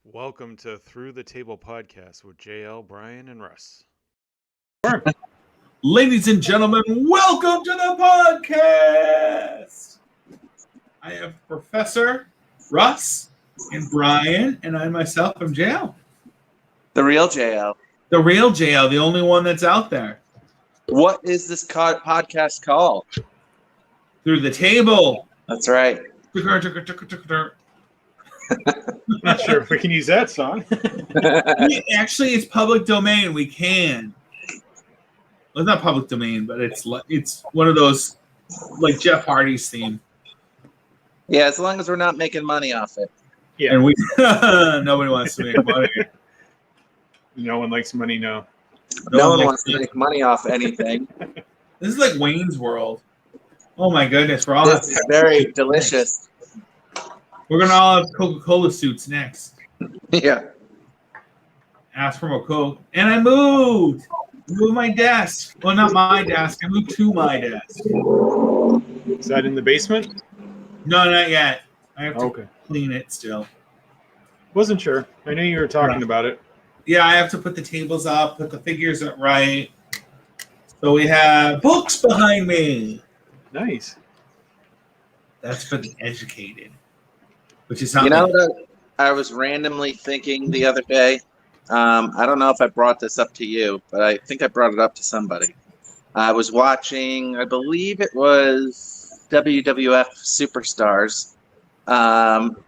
Welcome to Through the Table podcast with JL, Brian, and Russ. Ladies and gentlemen, welcome to the podcast. I have Professor Russ and Brian, and I myself am JL. The real JL. The real JL, the only one that's out there. What is this podcast called? Through the Table. That's right. Not sure if we can use that song. Actually, it's public domain. We can. Well, it's not public domain, but it's one of those, like Jeff Hardy's theme. Yeah, as long as we're not making money off it. Yeah. And we nobody wants to make money. No one likes money, no. No one wants to make money off anything. This is like Wayne's World. Oh my goodness, we're all This is very delicious. We're gonna all have Coca-Cola suits next. Yeah. Ask for more Coke. And I moved my desk. Well, not my desk. I moved to my desk. Is that in the basement? No, not yet. I have to Okay. clean it still. Wasn't sure. I knew you were talking about it. Yeah, I have to put the tables up, put the figures up right. So we have books behind me. Nice. That's for the educated. Which is how what I was randomly thinking the other day? I don't know if I brought this up to you, but I think I brought it up to somebody. I was watching, I believe it was WWF Superstars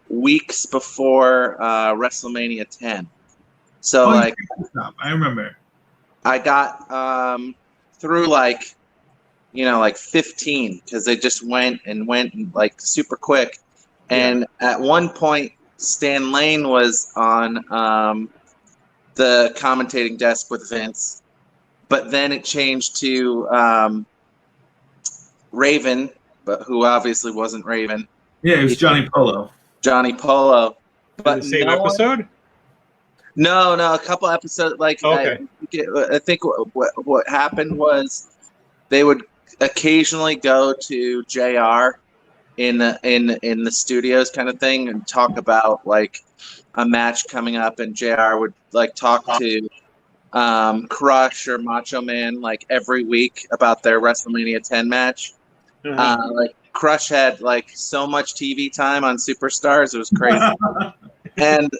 weeks before WrestleMania 10. So, I remember. I got through like 15 because they just went like super quick. And at one point, Stan Lane was on the commentating desk with Vince, but then it changed to Raven, but who obviously wasn't Raven. Yeah, it was Johnny Polo. Johnny Polo. But the same episode? No, a couple episodes. Okay. I think what happened was they would occasionally go to JR in the studios kind of thing and talk about like a match coming up, and JR would like talk to Crush or Macho Man like every week about their WrestleMania 10 match. Like Crush had like so much TV time on Superstars, it was crazy. And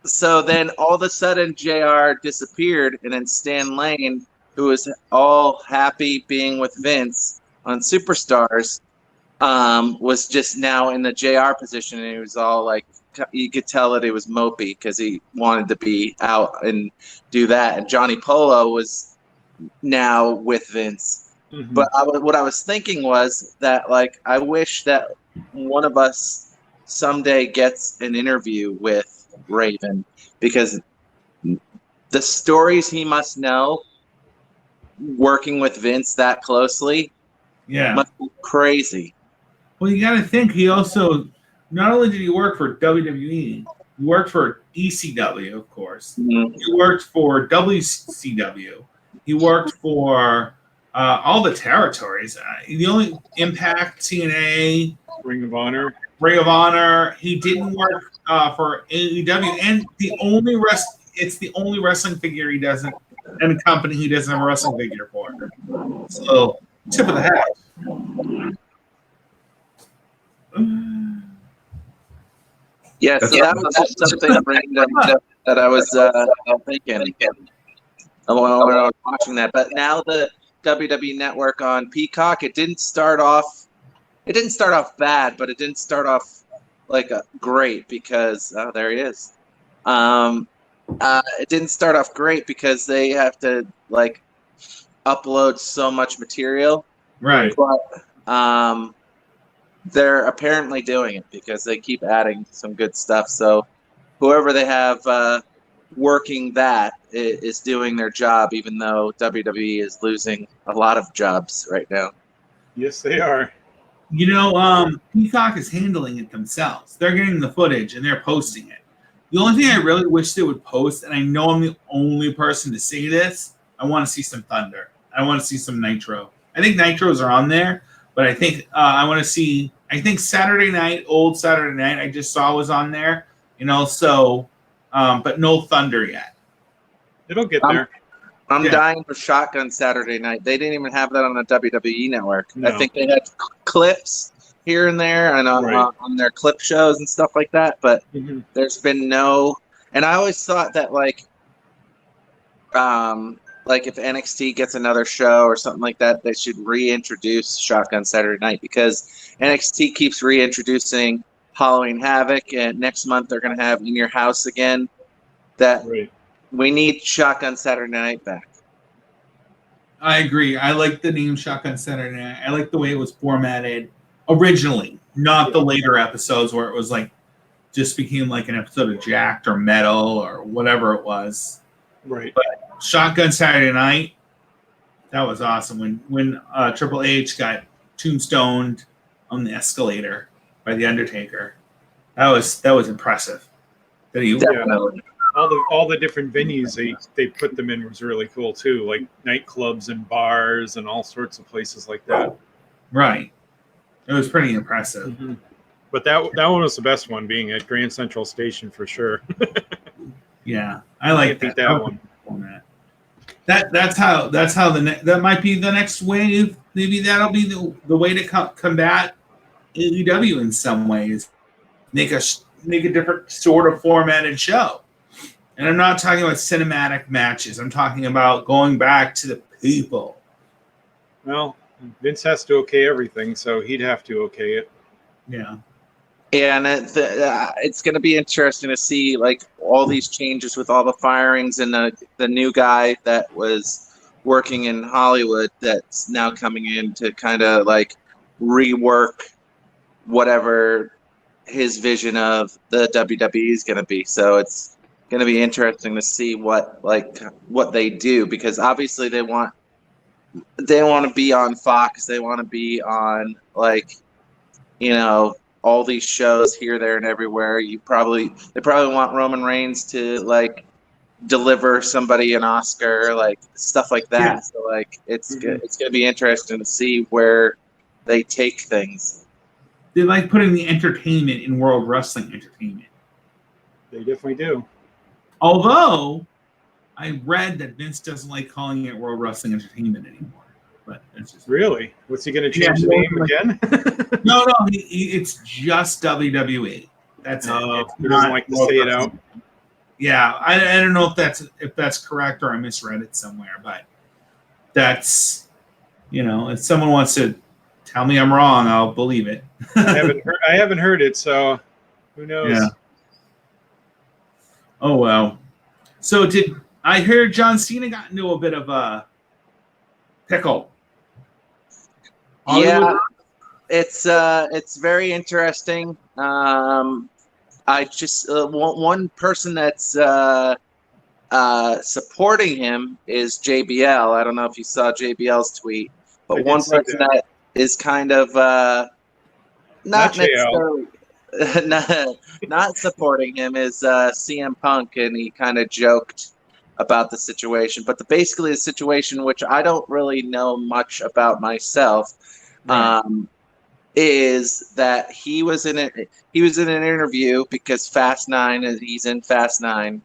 so then all of a sudden JR disappeared, and then Stan Lane, who was all happy being with Vince on Superstars, was just now in the JR position, and he was all like, you could tell that he was mopey because he wanted to be out and do that. And Johnny Polo was now with Vince. Mm-hmm. But what I was thinking was that, like, I wish that one of us someday gets an interview with Raven, because the stories he must know working with Vince that closely must be crazy. Well, you got to think he also, not only did he work for WWE, he worked for ECW, of course. Mm-hmm. He worked for WCW. He worked for all the territories. The only Impact, TNA, Ring of Honor. He didn't work for AEW, and it's the only wrestling figure he doesn't, and a company he doesn't have a wrestling figure for. So, tip of the hat. Yeah, so that was just something random that I was thinking when I was watching that. But now the WWE Network on Peacock, it didn't start off bad, but it didn't start off like great because there he is. It didn't start off great because they have to like upload so much material. Right. But they're apparently doing it because they keep adding some good stuff. So whoever they have working that is doing their job, even though WWE is losing a lot of jobs right now. Yes, they are. Peacock is handling it themselves. They're getting the footage and they're posting it. The only thing I really wish they would post, and I know I'm the only person to say this, I want to see some Thunder. I want to see some Nitro. I think Nitros are on there, but I think I want to see. I think Saturday Night, old Saturday Night, I just saw was on there, and also but no Thunder yet. It'll get I'm, there. I'm Yeah. dying for Shotgun Saturday Night. They didn't even have that on the WWE Network. No. I think they had clips here and there and Right. on their clip shows and stuff like that, but Mhm. there's been no. And I always thought that like if NXT gets another show or something like that, they should reintroduce Shotgun Saturday Night because NXT keeps reintroducing Halloween Havoc, and next month they're going to have In Your House again. That Right. we need Shotgun Saturday Night back. I agree. I like the name Shotgun Saturday Night. I like the way it was formatted originally, not the later episodes where it was like just became like an episode of Jacked or Metal or whatever it was. Right. But Shotgun Saturday Night, that was awesome. When Triple H got tombstoned on the escalator by the Undertaker, that was impressive. That he, Definitely. All the different venues they put them in was really cool too, like nightclubs and bars and all sorts of places like that. right. It was pretty impressive. Mhm. But that one was the best one, being at Grand Central Station for sure. Yeah, I like Can't beat that. that one. Format. That's how that might be the next wave. Maybe that'll be the way to combat AEW in some ways. Make a different sort of formatted show. And I'm not talking about cinematic matches. I'm talking about going back to the people. Well, Vince has to okay everything, so he'd have to okay it. Yeah. And it's going to be interesting to see like all these changes with all the firings and the new guy that was working in Hollywood that's now coming in to kind of like rework whatever his vision of the WWE is going to be. So it's going to be interesting to see what they do, because obviously they want to be on Fox, they want to be on all these shows here, there, and everywhere. They probably want Roman Reigns to like deliver somebody an Oscar, like stuff like that. Yeah. So like it's going to be interesting to see where they take things. They like putting the entertainment in World Wrestling Entertainment. They definitely do. Although I read that Vince doesn't like calling it World Wrestling Entertainment anymore. But it's just Really? What's he going to change the name again? No, it's just WWE. That's it. It's He doesn't like to say it out. Yeah, I don't know if that's correct or I misread it somewhere, but that's if someone wants to tell me I'm wrong, I'll believe it. I haven't heard it, so who knows? Yeah. Oh well. So I heard John Cena got into a bit of a pickle? Yeah, it's very interesting. I just one person that's supporting him is JBL. I don't know if you saw JBL's tweet, but one person that is kind of not necessarily not supporting him is CM Punk, and he kind of joked about the situation. But basically the situation, which I don't really know much about myself, is that he was in an interview because Fast 9, he's in Fast 9,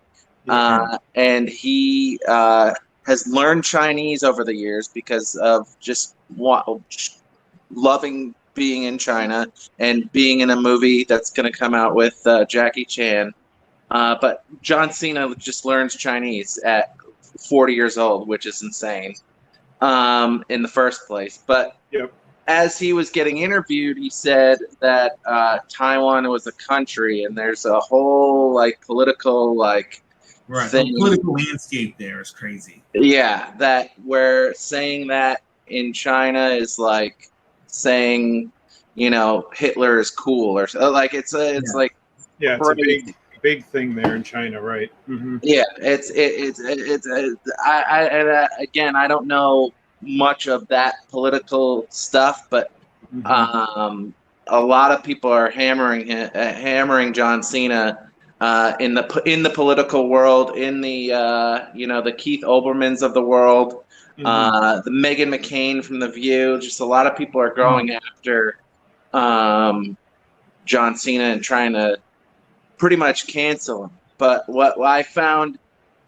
and he has learned Chinese over the years because of just loving being in China and being in a movie that's going to come out with Jackie Chan. But John Cena just learns Chinese at 40 years old, which is insane in the first place. But as he was getting interviewed, he said that Taiwan was a country, and there's a whole political thing. The political landscape there is crazy. Yeah, that where saying that in China is like saying, Hitler is cool, or it's like it's a big thing there in China, right? Mm-hmm. Yeah, again, I don't know much of that political stuff, but a lot of people are hammering John Cena in the political world, in the the Keith Olbermanns of the world, the Meghan McCain from The View. Just a lot of people are going after John Cena and trying to pretty much cancel him. But what I found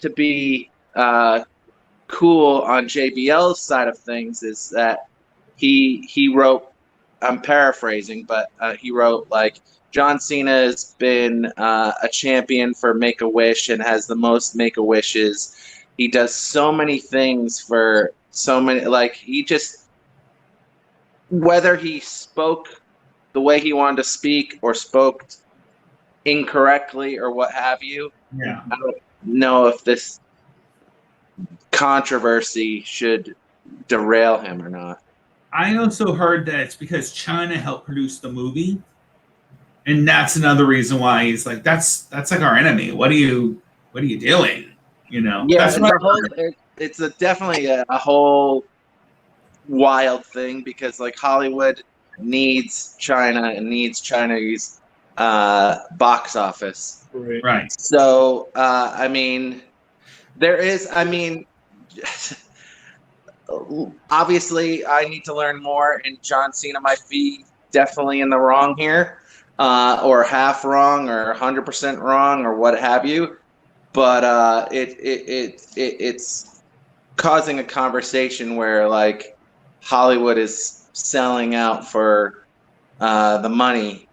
to be cool on JBL's side of things is that he wrote. I'm paraphrasing, but he wrote like John Cena has been a champion for Make a Wish and has the most Make a Wishes. He does so many things for so many. Like he just whether he spoke the way he wanted to speak or spoke incorrectly or what have you. Yeah. I don't know if this controversy should derail him or not. I also heard that it's because China helped produce the movie, and that's another reason why he's like, that's like our enemy. What are you doing? You know, Yeah, that's it's what a whole. It's definitely a whole wild thing because like Hollywood needs China and needs Chinese box office. Right. right. So I mean, there is. I mean, obviously, I need to learn more, and John Cena might be definitely in the wrong here, or half wrong, or 100% wrong, or what have you. But it's causing a conversation where like Hollywood is selling out for the money,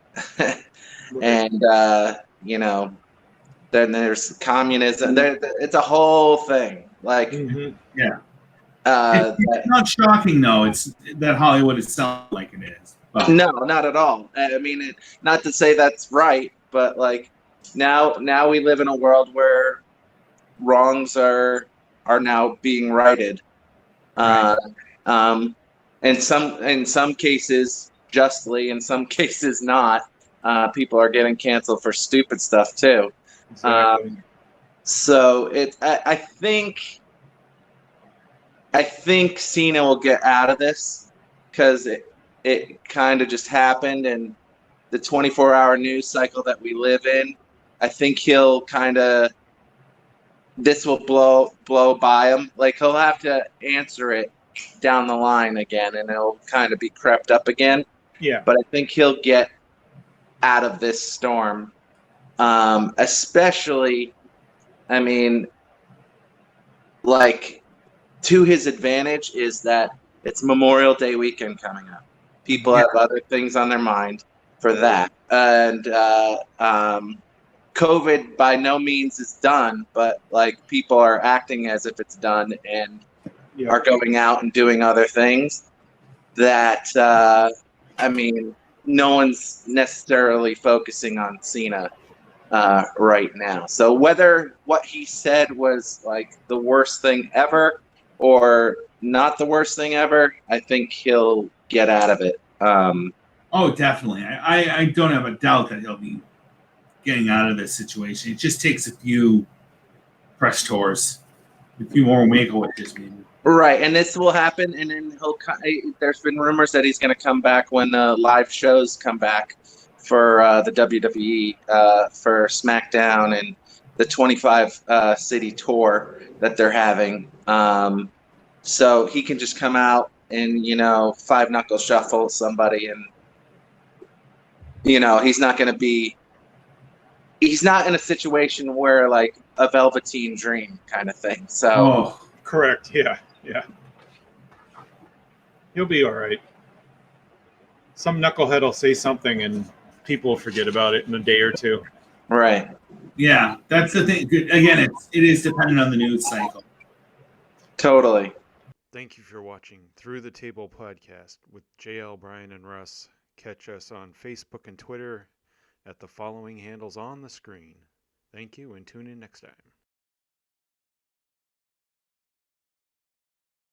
and you know, then there's communism. It's a whole thing. Like, Mhm. Yeah. uh, It's not shocking though. It's that Hollywood is selling like it is. But no, not at all. I mean, not to say that's right, but like now we live in a world where wrongs are now being righted. Right. Um, in some cases justly, in some cases not. People are getting canceled for stupid stuff too. Exactly. So I think Cena will get out of this because it kind of just happened, and the 24-hour news cycle that we live in, I think he'll kind of this will blow by him. Like he'll have to answer it down the line again, and it'll kind of be crept up again. Yeah. But I think he'll get out of this storm. Especially, I mean, like to his advantage is that it's Memorial Day weekend coming up. People Yeah. have other things on their mind for that, and COVID by no means is done, but like people are acting as if it's done and Yeah. are going out and doing other things that I mean, no one's necessarily focusing on Cena right now. So whether what he said was like the worst thing ever or not the worst thing ever, I think he'll get out of it. Oh, definitely. I don't have a doubt that he'll be getting out of this situation. It just takes a few press tours, a few more make-a-wishes, maybe. Right, and this will happen, and then there's been rumors that he's going to come back when live shows come back for the WWE for SmackDown and the 25 city tour that they're having. So he can just come out and five knuckle shuffle somebody, and he's not going to be. He's not in a situation where like a Velveteen Dream kind of thing. So. Oh, Correct. Yeah. Yeah. He'll be all right. Some knucklehead will say something and people will forget about it in a day or two. Right. yeah, that's the thing. Again, it is dependent on the news cycle. Totally. Thank you for watching Through the Table podcast with JL, Brian, and Russ. Catch us on Facebook and Twitter at the following handles on the screen. Thank you and tune in next time.